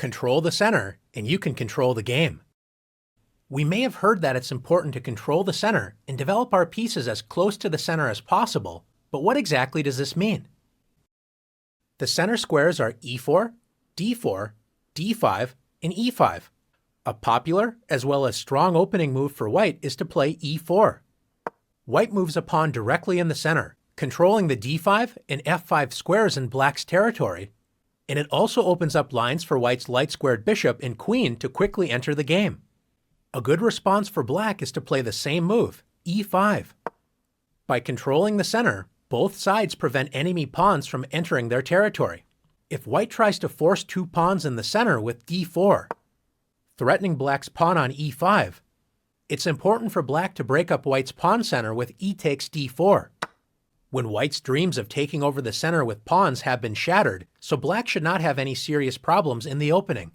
Control the center, and you can control the game. We may have heard that it's important to control the center and develop our pieces as close to the center as possible, but what exactly does this mean? The center squares are e4, d4, d5, and e5. A popular as well as strong opening move for white is to play e4. White moves a pawn directly in the center, controlling the d5 and f5 squares in black's territory, and it also opens up lines for white's light-squared bishop and queen to quickly enter the game. A good response for black is to play the same move, e5. By controlling the center, both sides prevent enemy pawns from entering their territory. If white tries to force two pawns in the center with d4, threatening black's pawn on e5, it's important for black to break up white's pawn center with e takes d4. When white's dreams of taking over the center with pawns have been shattered, so black should not have any serious problems in the opening.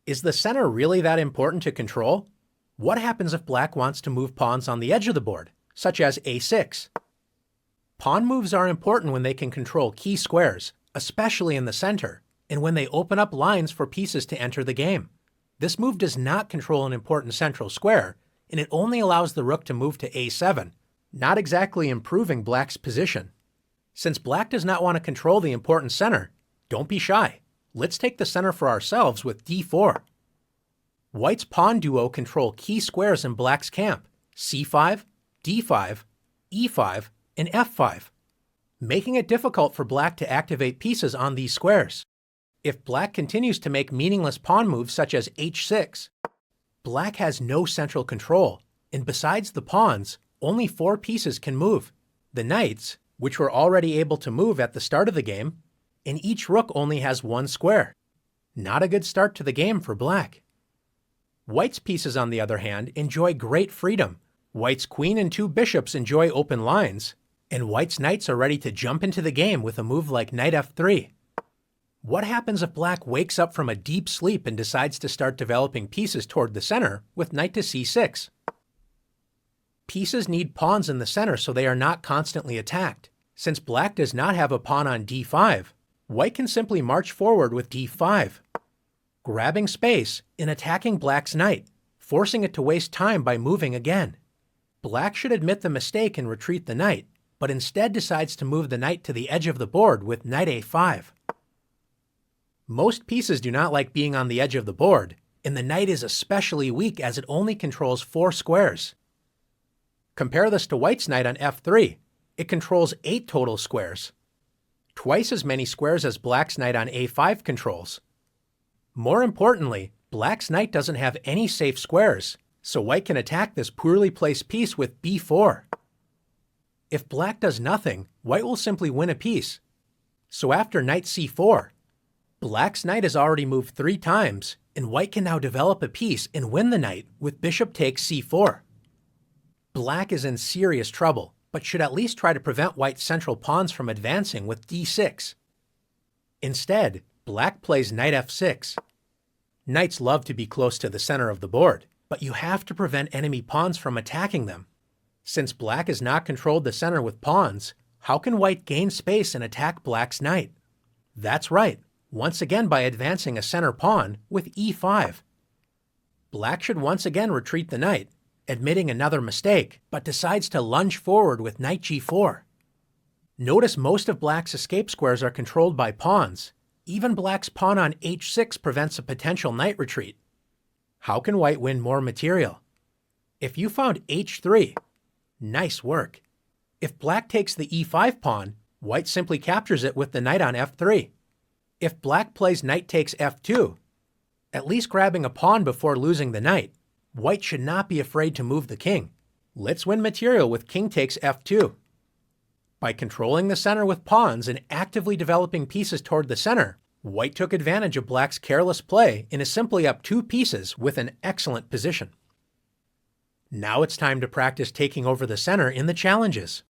Is the center really that important to control? What happens if black wants to move pawns on the edge of the board, such as a6? Pawn moves are important when they can control key squares, especially in the center, and when they open up lines for pieces to enter the game. This move does not control an important central square, and it only allows the rook to move to a7, not exactly improving black's position. Since black does not want to control the important center, don't be shy. Let's take the center for ourselves with d4. White's pawn duo control key squares in black's camp, c5, d5, e5, and f5, making it difficult for black to activate pieces on these squares. If black continues to make meaningless pawn moves such as h6, black has no central control, and besides the pawns, only 4 pieces can move: the knights, which were already able to move at the start of the game, and each rook only has 1 square. Not a good start to the game for black. White's pieces, on the other hand, enjoy great freedom. White's queen and 2 bishops enjoy open lines, and white's knights are ready to jump into the game with a move like knight f3. What happens if black wakes up from a deep sleep and decides to start developing pieces toward the center with knight to c6? Pieces need pawns in the center so they are not constantly attacked. Since black does not have a pawn on d5, white can simply march forward with d5, grabbing space and attacking black's knight, forcing it to waste time by moving again. Black should admit the mistake and retreat the knight, but instead decides to move the knight to the edge of the board with knight a5. Most pieces do not like being on the edge of the board, and the knight is especially weak as it only controls 4 squares. Compare this to white's knight on f3. It controls 8 total squares, twice as many squares as black's knight on a5 controls. More importantly, black's knight doesn't have any safe squares, so white can attack this poorly placed piece with b4. If black does nothing, white will simply win a piece. So after knight c4, black's knight has already moved 3 times, and white can now develop a piece and win the knight with bishop takes c4. Black is in serious trouble, but should at least try to prevent white's central pawns from advancing with d6. Instead, black plays knight f6. Knights love to be close to the center of the board, but you have to prevent enemy pawns from attacking them. Since black has not controlled the center with pawns, how can white gain space and attack black's knight? That's right, once again by advancing a center pawn with e5. Black should once again retreat the knight, admitting another mistake, but decides to lunge forward with knight g4. Notice most of black's escape squares are controlled by pawns. Even black's pawn on h6 prevents a potential knight retreat. How can white win more material? If you found h3, nice work. If black takes the e5 pawn, white simply captures it with the knight on f3. If black plays knight takes f2, at least grabbing a pawn before losing the knight, white should not be afraid to move the king. Let's win material with king takes f2. By controlling the center with pawns and actively developing pieces toward the center, white took advantage of black's careless play and is simply up 2 pieces with an excellent position. Now it's time to practice taking over the center in the challenges.